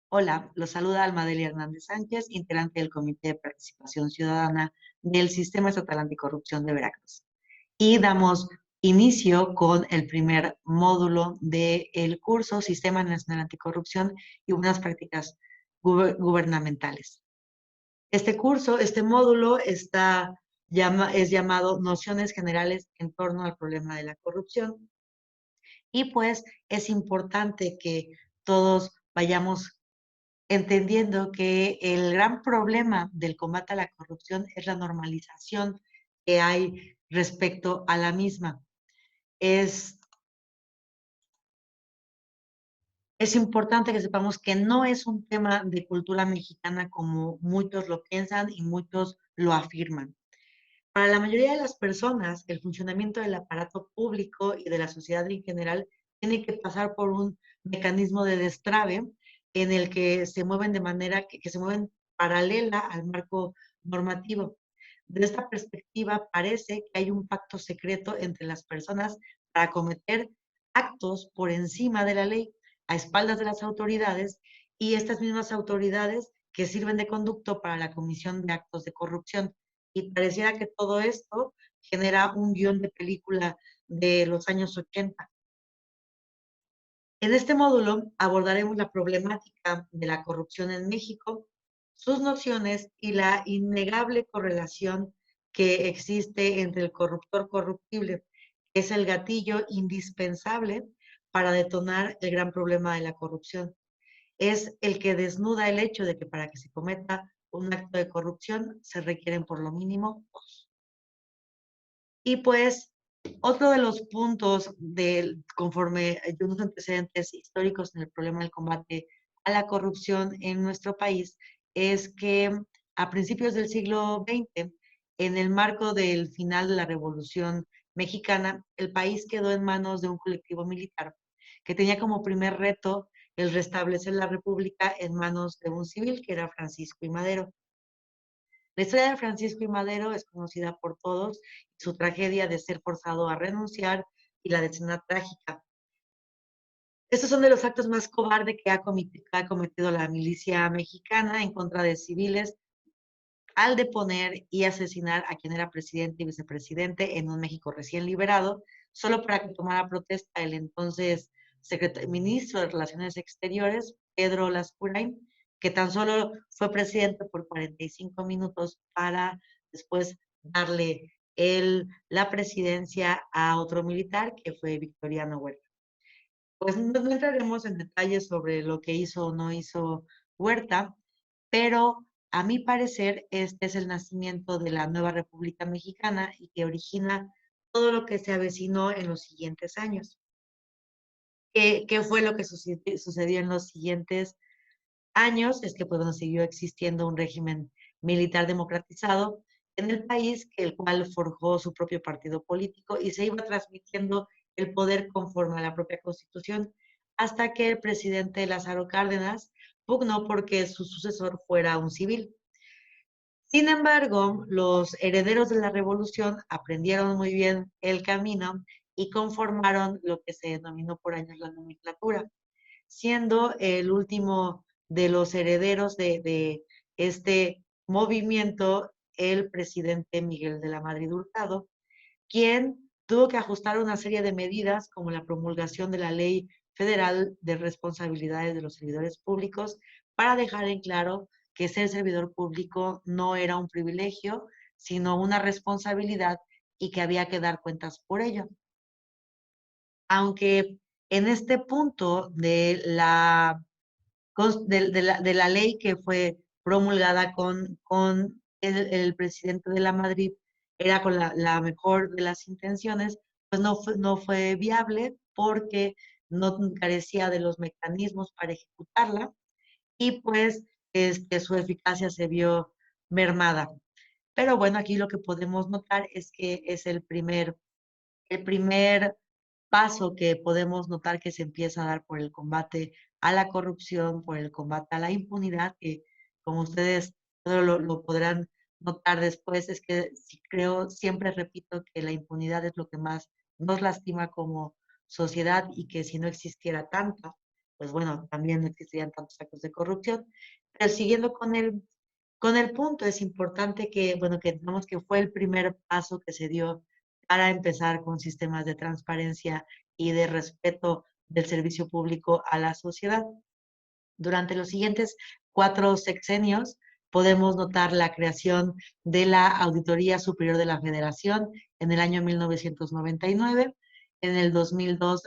Hola, los saluda Almadelia Hernández Sánchez, integrante del Comité de Participación Ciudadana del Sistema Estatal Anticorrupción de Veracruz. Y damos inicio con el primer módulo del curso Sistema Nacional Anticorrupción y Buenas Prácticas Gubernamentales. Este módulo es llamado Nociones Generales en torno al problema de la corrupción. Y pues es importante que todos vayamos entendiendo que el gran problema del combate a la corrupción es la normalización que hay respecto a la misma. Es, es importante que sepamos que no es un tema de cultura mexicana como muchos lo piensan y muchos lo afirman. Para la mayoría de las personas, el funcionamiento del aparato público y de la sociedad en general tiene que pasar por un mecanismo de destrave en el que se mueven de manera que se mueven paralela al marco normativo. De esta perspectiva, parece que hay un pacto secreto entre las personas para cometer actos por encima de la ley, a espaldas de las autoridades, y estas mismas autoridades que sirven de conducto para la comisión de actos de corrupción. Y pareciera que todo esto genera un guión de película de los años 80. En este módulo abordaremos la problemática de la corrupción en México, sus nociones y la innegable correlación que existe entre el corruptor corruptible, que es el gatillo indispensable para detonar el gran problema de la corrupción. Es el que desnuda el hecho de que para que se cometa un acto de corrupción se requieren por lo mínimo dos. Y pues otro de los puntos conforme de unos antecedentes históricos en el problema del combate a la corrupción en nuestro país es que a principios del siglo XX, en el marco del final de la Revolución Mexicana, el país quedó en manos de un colectivo militar que tenía como primer reto el restablecer la república en manos de un civil que era Francisco I. Madero. La historia de Francisco I. Madero es conocida por todos, su tragedia de ser forzado a renunciar y la escena trágica. Estos son de los actos más cobardes que ha cometido la milicia mexicana en contra de civiles al deponer y asesinar a quien era presidente y vicepresidente en un México recién liberado, solo para que tomara protesta el entonces ministro de Relaciones Exteriores, Pedro Lascurain, que tan solo fue presidente por 45 minutos para después darle la presidencia a otro militar, que fue Victoriano Huerta. Pues no entraremos en detalles sobre lo que hizo o no hizo Huerta, pero a mi parecer este es el nacimiento de la nueva República Mexicana y que origina todo lo que se avecinó en los siguientes años. ¿Qué fue lo que sucedió en los siguientes años? Es que pues, bueno, siguió existiendo un régimen militar democratizado en el país, el cual forjó su propio partido político y se iba transmitiendo el poder conforme a la propia constitución, hasta que el presidente Lázaro Cárdenas pugnó porque su sucesor fuera un civil. Sin embargo, los herederos de la revolución aprendieron muy bien el camino y conformaron lo que se denominó por años la nomenclatura, siendo el último de los herederos de este movimiento el presidente Miguel de la Madrid Hurtado, quien tuvo que ajustar una serie de medidas como la promulgación de la Ley Federal de Responsabilidades de los Servidores Públicos para dejar en claro que ser servidor público no era un privilegio, sino una responsabilidad y que había que dar cuentas por ello. Aunque en este punto de la ley que fue promulgada con el presidente de la Madrid, era con la mejor de las intenciones, pues no fue viable porque no carecía de los mecanismos para ejecutarla y pues su eficacia se vio mermada. Pero bueno, aquí lo que podemos notar es que es el primer paso que podemos notar que se empieza a dar por el combate a la corrupción, por el combate a la impunidad, que como ustedes lo podrán notar después, es que creo, siempre repito que la impunidad es lo que más nos lastima como sociedad y que si no existiera tanta, pues bueno, también no existirían tantos actos de corrupción. Pero siguiendo con el punto, es importante que, bueno, que entendamos que fue el primer paso que se dio para empezar con sistemas de transparencia y de respeto del servicio público a la sociedad. Durante los siguientes 4 sexenios podemos notar la creación de la Auditoría Superior de la Federación en el año 1999, en el 2002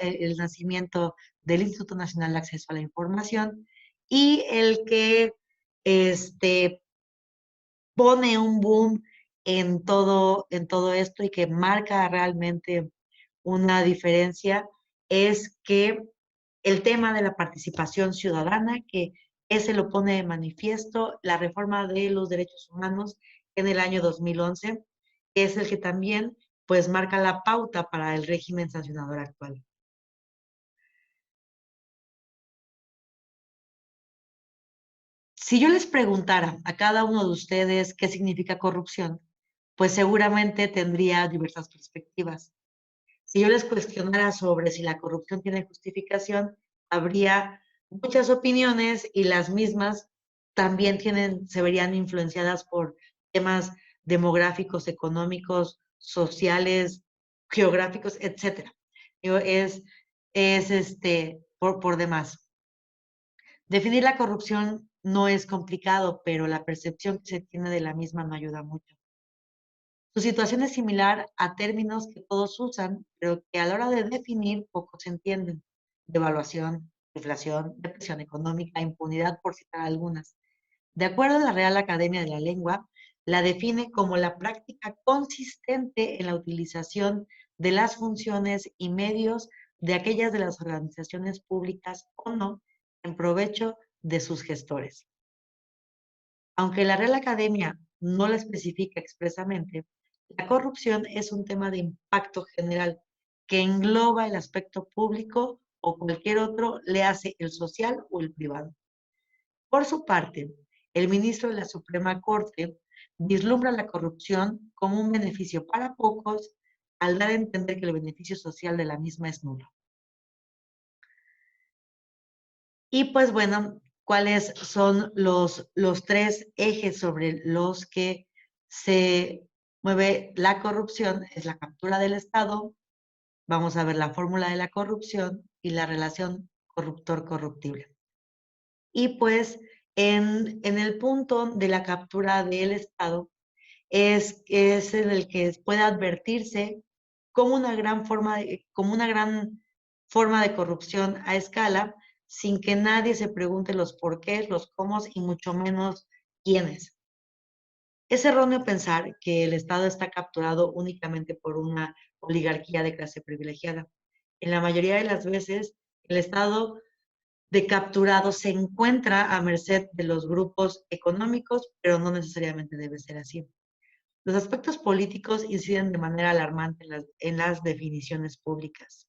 el nacimiento del Instituto Nacional de Acceso a la Información y el que este, pone un boom en todo esto y que marca realmente una diferencia es que el tema de la participación ciudadana, que ese lo pone de manifiesto la reforma de los derechos humanos en el año 2011, que es el que también pues marca la pauta para el régimen sancionador actual. Si yo les preguntara a cada uno de ustedes qué significa corrupción, pues seguramente tendría diversas perspectivas. Si yo les cuestionara sobre si la corrupción tiene justificación, habría muchas opiniones y las mismas también se verían influenciadas por temas demográficos, económicos, sociales, geográficos, etcétera. Es por demás. Definir la corrupción no es complicado, pero la percepción que se tiene de la misma no ayuda mucho. Su situación es similar a términos que todos usan, pero que a la hora de definir pocos entienden. Devaluación, inflación, depresión económica, impunidad, por citar algunas. De acuerdo a la Real Academia de la Lengua, la define como la práctica consistente en la utilización de las funciones y medios de aquellas de las organizaciones públicas o no en provecho de sus gestores. Aunque la Real Academia no la especifica expresamente, la corrupción es un tema de impacto general que engloba el aspecto público o cualquier otro, le hace el social o el privado. Por su parte, el ministro de la Suprema Corte vislumbra la corrupción como un beneficio para pocos al dar a entender que el beneficio social de la misma es nulo. Y pues bueno, ¿cuáles son los 3 ejes sobre los que se mueve la corrupción? Es la captura del Estado, vamos a ver la fórmula de la corrupción y la relación corruptor-corruptible. Y pues en el punto de la captura del Estado es en el que puede advertirse como una gran forma de corrupción a escala, sin que nadie se pregunte los porqués, los cómo y mucho menos quiénes. Es erróneo pensar que el Estado está capturado únicamente por una oligarquía de clase privilegiada. En la mayoría de las veces, el Estado de capturado se encuentra a merced de los grupos económicos, pero no necesariamente debe ser así. Los aspectos políticos inciden de manera alarmante en las definiciones públicas.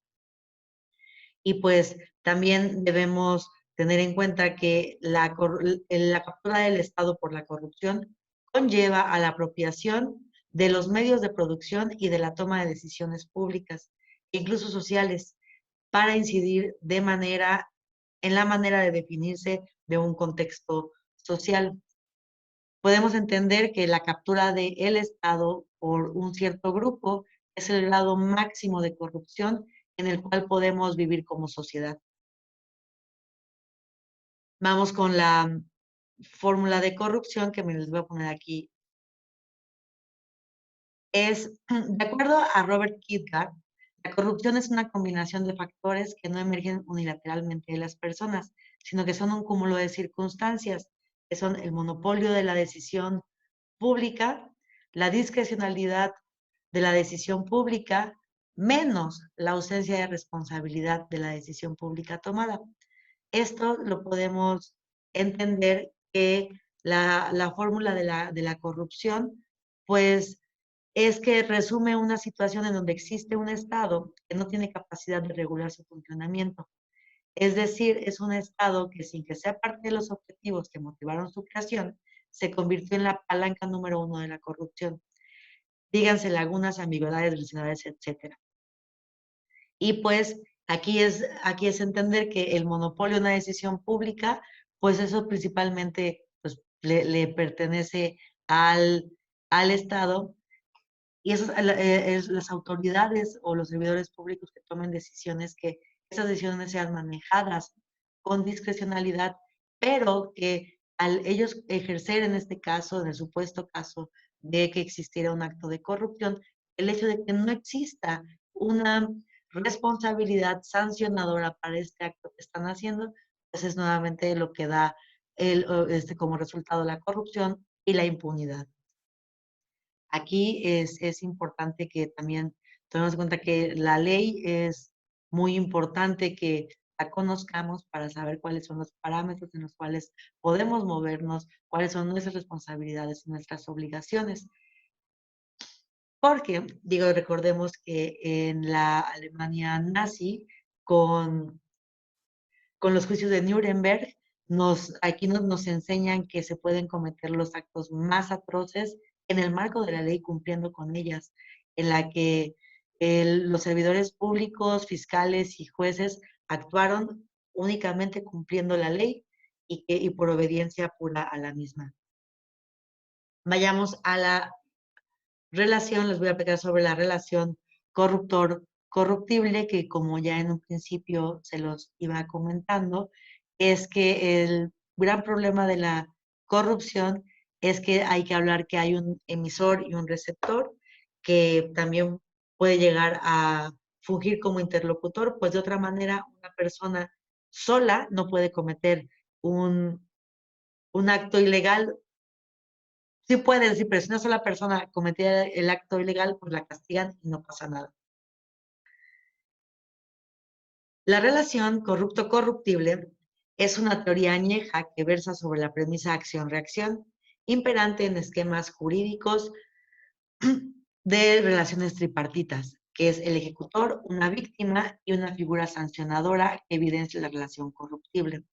Y pues también debemos tener en cuenta que la captura del Estado por la corrupción conlleva a la apropiación de los medios de producción y de la toma de decisiones públicas, incluso sociales, para incidir en la manera de definirse de un contexto social. Podemos entender que la captura del Estado por un cierto grupo es el grado máximo de corrupción en el cual podemos vivir como sociedad. Vamos con la fórmula de corrupción que me les voy a poner aquí. De acuerdo a Robert Kierkegaard, la corrupción es una combinación de factores que no emergen unilateralmente de las personas, sino que son un cúmulo de circunstancias, que son el monopolio de la decisión pública, la discrecionalidad de la decisión pública, menos la ausencia de responsabilidad de la decisión pública tomada. Esto lo podemos entender que la fórmula de la corrupción, pues es que resume una situación en donde existe un Estado que no tiene capacidad de regular su funcionamiento. Es decir, es un Estado que sin que sea parte de los objetivos que motivaron su creación, se convirtió en la palanca número 1 de la corrupción. Díganse lagunas, ambigüedades, velocidades, etcétera. Y pues Aquí es entender que el monopolio de una decisión pública, pues eso principalmente pues, le pertenece al, al Estado y esas, las autoridades o los servidores públicos que tomen decisiones, que esas decisiones sean manejadas con discrecionalidad, pero que al ellos ejercer en este caso, en el supuesto caso de que existiera un acto de corrupción, el hecho de que no exista una responsabilidad sancionadora para este acto que están haciendo, pues es nuevamente lo que da como resultado la corrupción y la impunidad. Aquí es importante que también tomemos en cuenta que la ley es muy importante que la conozcamos para saber cuáles son los parámetros en los cuales podemos movernos, cuáles son nuestras responsabilidades y nuestras obligaciones. Porque, digo, recordemos que en la Alemania nazi, con los juicios de Nuremberg, aquí nos enseñan que se pueden cometer los actos más atroces en el marco de la ley, cumpliendo con ellas, en la que los servidores públicos, fiscales y jueces actuaron únicamente cumpliendo la ley y por obediencia pura a la misma. Vayamos a la relación, les voy a platicar sobre la relación corruptor-corruptible, que como ya en un principio se los iba comentando, es que el gran problema de la corrupción es que hay que hablar que hay un emisor y un receptor, que también puede llegar a fungir como interlocutor, pues de otra manera una persona sola no puede cometer un acto ilegal. Sí puede decir, pero si una sola persona cometiera el acto ilegal, pues la castigan y no pasa nada. La relación corrupto-corruptible es una teoría añeja que versa sobre la premisa acción-reacción, imperante en esquemas jurídicos de relaciones tripartitas, que es el ejecutor, una víctima y una figura sancionadora que evidencia la relación corruptible.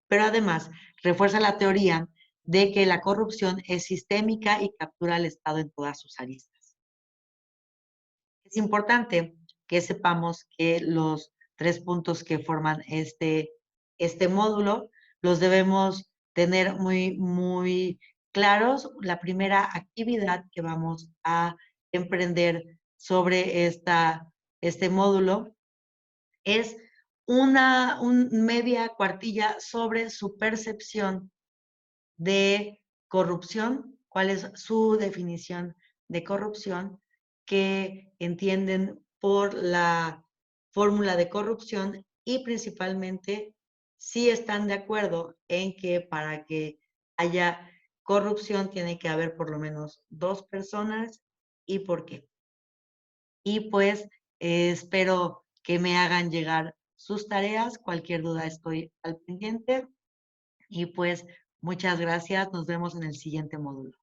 Pero además refuerza la teoría de que la corrupción es sistémica y captura al Estado en todas sus aristas. Es importante que sepamos que los 3 puntos que forman este módulo los debemos tener muy claros. La primera actividad que vamos a emprender sobre este módulo es una media cuartilla sobre su percepción de corrupción, cuál es su definición de corrupción, que entienden por la fórmula de corrupción y principalmente si están de acuerdo en que para que haya corrupción tiene que haber por lo menos 2 personas y por qué. Y pues espero que me hagan llegar sus tareas. Cualquier duda estoy al pendiente. Y pues muchas gracias. Nos vemos en el siguiente módulo.